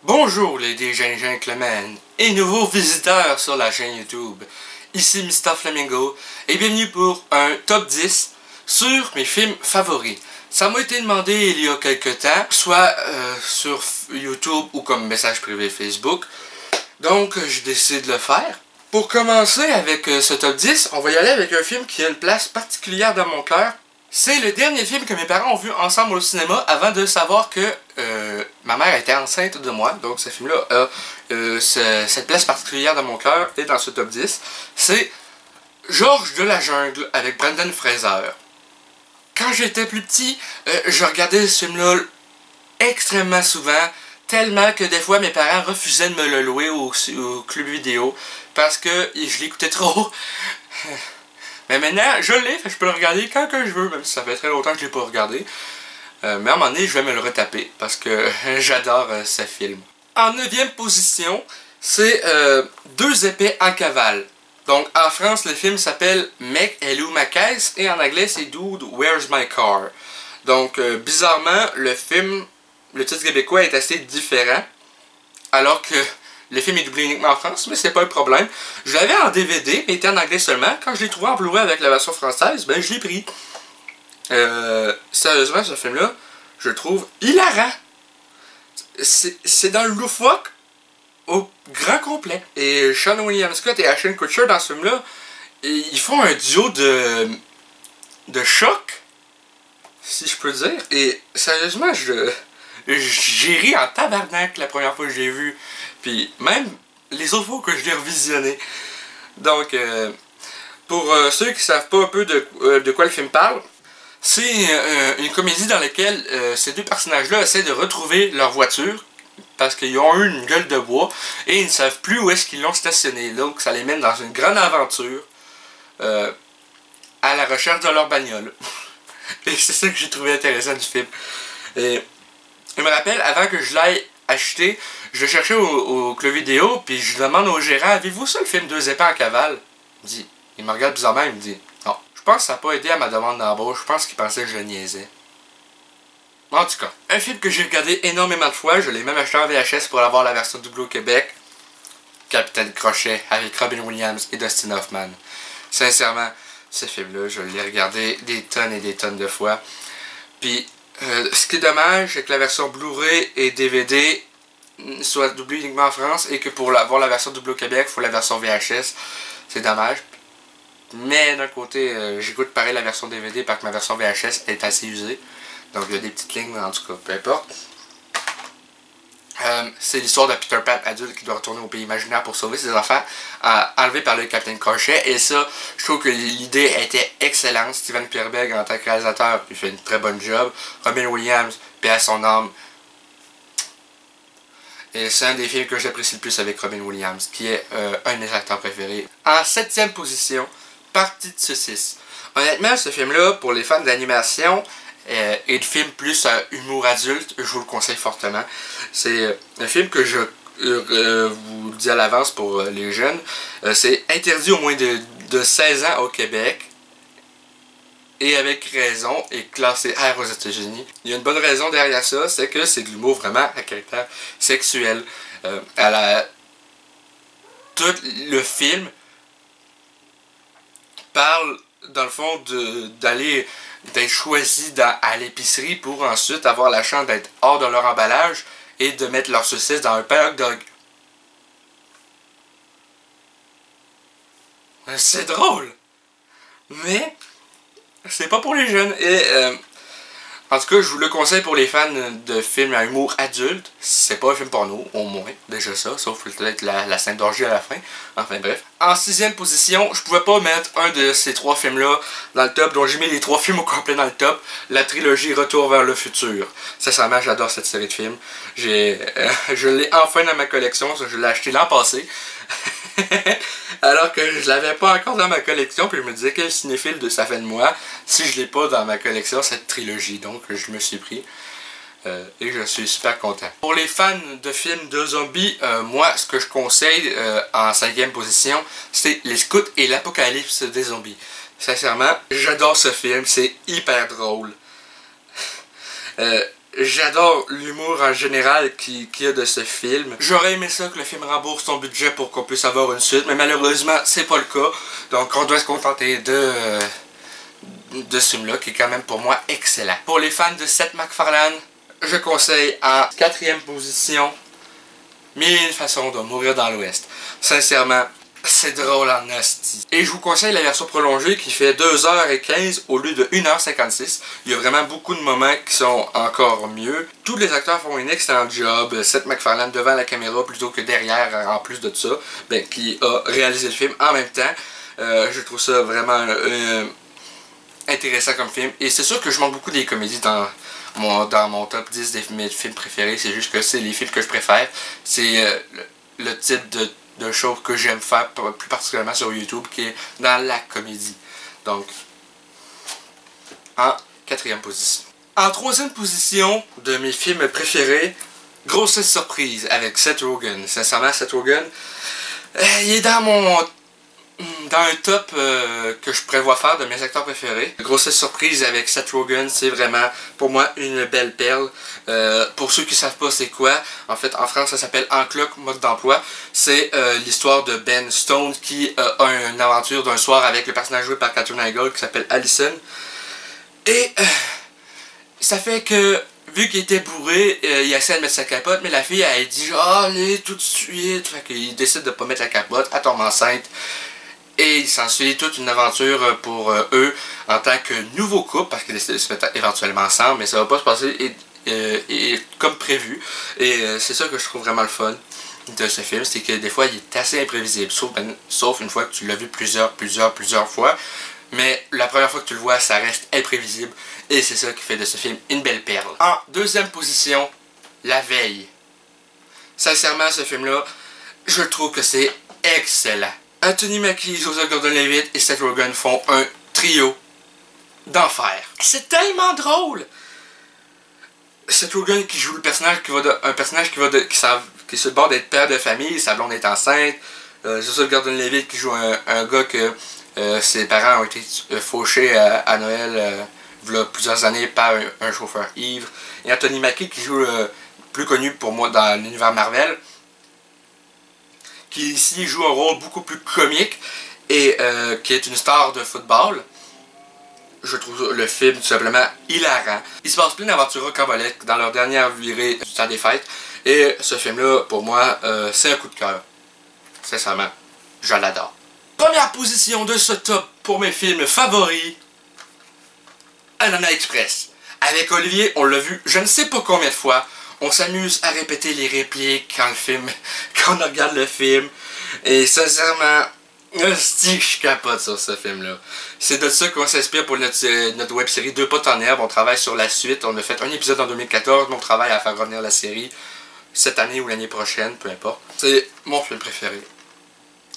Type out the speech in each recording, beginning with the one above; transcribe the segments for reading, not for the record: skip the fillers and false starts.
Bonjour les gentlemen et nouveaux visiteurs sur la chaîne YouTube. Ici Mr Flamingo et bienvenue pour un top 10 sur mes films favoris. Ça m'a été demandé il y a quelques temps, soit sur YouTube ou comme message privé Facebook. Donc je décide de le faire. Pour commencer avec ce top 10, on va y aller avec un film qui a une place particulière dans mon cœur. C'est le dernier film que mes parents ont vu ensemble au cinéma avant de savoir que ma mère était enceinte de moi. Donc ce film-là a cette place particulière dans mon cœur et dans ce top 10. C'est Georges de la Jungle avec Brendan Fraser. Quand j'étais plus petit, je regardais ce film-là extrêmement souvent. Tellement que des fois mes parents refusaient de me le louer au club vidéo parce que je l'écoutais trop. Mais maintenant, je l'ai, je peux le regarder quand que je veux, même si ça fait très longtemps que je ne l'ai pas regardé. Mais à un moment donné, je vais me le retaper parce que j'adore ce film. En 9e position, c'est Deux épées en cavale. Donc en France, le film s'appelle Mec, elle est où ma caisse? Et en anglais, c'est Dude, Where's My Car? Donc bizarrement, le titre québécois est assez différent. Alors que le film est doublé uniquement en France, mais c'est pas un problème. Je l'avais en DVD, mais il était en anglais seulement. Quand je l'ai trouvé en Blu-ray avec la version française, ben je l'ai pris. Sérieusement, ce film-là, je le trouve hilarant. C'est dans le loufoque au grand complet. Et Sean William Scott et Ashton Kutcher dans ce film-là, ils font un duo de choc, si je peux dire. Et sérieusement, j'ai ri en tabarnak la première fois que je l'ai vu. Puis même les autres fois que je l'ai revisionné. Donc, pour ceux qui ne savent pas un peu de quoi le film parle, c'est une comédie dans laquelle ces deux personnages-là essaient de retrouver leur voiture parce qu'ils ont eu une gueule de bois et ils ne savent plus où est-ce qu'ils l'ont stationnée. Donc, ça les mène dans une grande aventure à la recherche de leur bagnole. Et c'est ça que j'ai trouvé intéressant du film. Et je me rappelle, avant que je l'aille acheter, je le cherchais au club vidéo, puis je demande au gérant, avez-vous ça le film Deux épées en cavale? Il me regarde bizarrement, il me dit, non. Je pense que ça n'a pas aidé à ma demande d'embauche, je pense qu'il pensait que je le niaisais. En tout cas, un film que j'ai regardé énormément de fois, je l'ai même acheté en VHS pour avoir la version doublée au Québec, Capitaine Crochet, avec Robin Williams et Dustin Hoffman. Sincèrement, ce film-là, je l'ai regardé des tonnes et des tonnes de fois. Puis, ce qui est dommage, c'est que la version Blu-ray et DVD soit doublée uniquement en France et que pour avoir la version doublée au Québec, il faut la version VHS. C'est dommage. Mais d'un côté, j'écoute pareil la version DVD parce que ma version VHS est assez usée. Donc il y a des petites lignes, en tout cas, peu importe. C'est l'histoire de Peter Pan adulte qui doit retourner au pays imaginaire pour sauver ses enfants enlevés par le Capitaine Crochet. Et ça, je trouve que l'idée était excellente. Steven Spielberg en tant que réalisateur, il fait une très bonne job. Robin Williams, paix à son âme. Et c'est un des films que j'apprécie le plus avec Robin Williams, qui est un de mes acteurs préférés. En 7e position, Partie de saucisse. Honnêtement, ce film-là, pour les fans d'animation et de films plus humour adulte, je vous le conseille fortement. C'est un film que je vous dis à l'avance pour les jeunes. C'est interdit au moins de 16 ans au Québec. Et avec raison, et classé R aux États-Unis. Il y a une bonne raison derrière ça, c'est que c'est de l'humour vraiment à caractère sexuel. Tout le film parle, dans le fond, d'être choisi à l'épicerie pour ensuite avoir la chance d'être hors de leur emballage et de mettre leur saucisse dans un pain hot dog. C'est drôle! Mais c'est pas pour les jeunes. Et en tout cas, je vous le conseille pour les fans de films à humour adulte. C'est pas un film porno, au moins. Déjà ça, sauf peut-être la scène d'orgie à la fin. Enfin bref. En 6e position, je pouvais pas mettre un de ces trois films-là dans le top. Donc j'ai mis les trois films au complet dans le top. La trilogie Retour vers le futur. Sincèrement, j'adore cette série de films. Je l'ai enfin dans ma collection. Je l'ai acheté l'an passé. Alors que je l'avais pas encore dans ma collection, puis je me disais quel cinéphile de ça fait de moi si je l'ai pas dans ma collection, cette trilogie. Donc je me suis pris et je suis super content. Pour les fans de films de zombies, moi ce que je conseille en 5e position, c'est Les Scouts et l'Apocalypse des zombies. Sincèrement, j'adore ce film, c'est hyper drôle. j'adore l'humour en général qu'il y a de ce film. J'aurais aimé ça que le film rembourse son budget pour qu'on puisse avoir une suite, mais malheureusement, c'est pas le cas. Donc, on doit se contenter de ce film-là, qui est quand même pour moi excellent. Pour les fans de Seth MacFarlane, je conseille en 4e position 1001 façons de mourir dans l'Ouest. Sincèrement, c'est drôle en asti. Et je vous conseille la version prolongée qui fait 2h15 au lieu de 1h56. Il y a vraiment beaucoup de moments qui sont encore mieux. Tous les acteurs font un excellent job. Seth MacFarlane devant la caméra plutôt que derrière, en plus de ça, qui a réalisé le film en même temps. Je trouve ça vraiment intéressant comme film. Et c'est sûr que je manque beaucoup des comédies dans mon top 10 de mes films préférés. C'est juste que c'est les films que je préfère. C'est le type de show que j'aime faire, plus particulièrement sur YouTube, qui est dans la comédie. Donc, en 4e position. En 3e position de mes films préférés, Grossesse surprise avec Seth Rogen. Sincèrement, Seth Rogen, il est dans un top que je prévois faire de mes acteurs préférés. Grossesse surprise avec Seth Rogen, c'est vraiment pour moi une belle perle. Pour ceux qui ne savent pas c'est quoi, en fait en France ça s'appelle En cloque, mode d'emploi. C'est l'histoire de Ben Stone qui a une aventure d'un soir avec le personnage joué par Katherine Heigl qui s'appelle Allison. Et ça fait que vu qu'il était bourré, il essaie de mettre sa capote, mais la fille elle dit genre allez tout de suite. Fait qu'il décide de pas mettre la capote, elle tombe enceinte. Et il s'ensuit toute une aventure pour eux en tant que nouveau couple, parce qu'ils décident de se mettre éventuellement ensemble, mais ça va pas se passer comme prévu. Et c'est ça que je trouve vraiment le fun de ce film, c'est que des fois il est assez imprévisible, sauf une fois que tu l'as vu plusieurs fois. Mais la première fois que tu le vois, ça reste imprévisible. Et c'est ça qui fait de ce film une belle perle. En 2e position, La Veille. Sincèrement, ce film-là, je trouve que c'est excellent. Anthony Mackie, Joseph Gordon-Levitt et Seth Rogen font un trio d'enfer. C'est tellement drôle! Seth Rogen qui joue le personnage qui est sur le bord d'être père de famille, sa blonde est enceinte. Joseph Gordon-Levitt qui joue un gars que ses parents ont été fauchés à Noël il y a plusieurs années par un chauffeur ivre. Et Anthony Mackie qui joue plus connu pour moi dans l'univers Marvel, qui ici joue un rôle beaucoup plus comique et qui est une star de football. Je trouve le film tout simplement hilarant. Il se passe plein d'aventures rocambolesques dans leur dernière virée du temps des fêtes. Et ce film-là, pour moi, c'est un coup de cœur. Sincèrement, je l'adore. Première position de ce top pour mes films favoris, Banana Express. Avec Olivier, on l'a vu je ne sais pas combien de fois. On s'amuse à répéter les répliques quand on regarde le film. Et sincèrement, je capote sur ce film-là. C'est de ça qu'on s'inspire pour notre web-série Deux potes en herbe. On travaille sur la suite. On a fait un épisode en 2014, mais on travaille à faire revenir la série cette année ou l'année prochaine, peu importe. C'est mon film préféré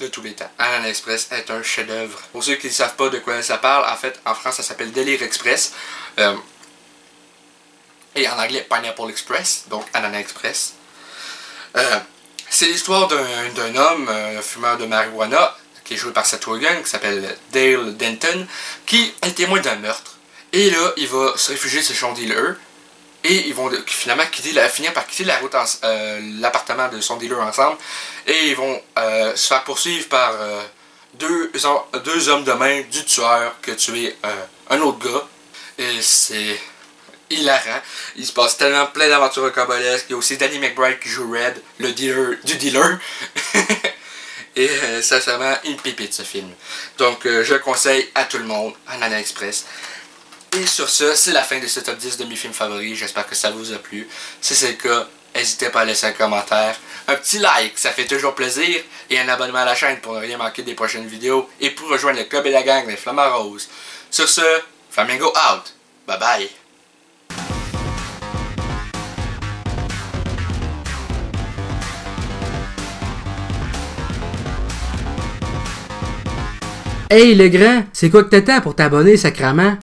de tous les temps. Banana Express est un chef-d'œuvre. Pour ceux qui ne savent pas de quoi ça parle, en fait, en France, ça s'appelle Délire Express. Et en anglais, Pineapple Express, donc Banana Express. C'est l'histoire d'un homme, un fumeur de marijuana, qui est joué par Seth Rogen, qui s'appelle Dale Denton, qui est témoin d'un meurtre. Et là, il va se réfugier chez son dealer, et ils vont finalement finir par quitter l'appartement de son dealer ensemble, et ils vont se faire poursuivre par deux hommes de main du tueur qui a tué un autre gars. Et c'est hilarant. Il se passe tellement plein d'aventures rocambolesques. Il y a aussi Danny McBride qui joue Red, le dealer du dealer. Et sincèrement, une pépite ce film. Donc je le conseille à tout le monde, Banana Express. Et sur ce, c'est la fin de ce top 10 de mes films favoris. J'espère que ça vous a plu. Si c'est le cas, n'hésitez pas à laisser un commentaire. Un petit like, ça fait toujours plaisir. Et un abonnement à la chaîne pour ne rien manquer des prochaines vidéos. Et pour rejoindre le club et la gang des Flamants Roses. Sur ce, Flamingo out. Bye bye. Hey le grand, c'est quoi que t'attends pour t'abonner, sacrament?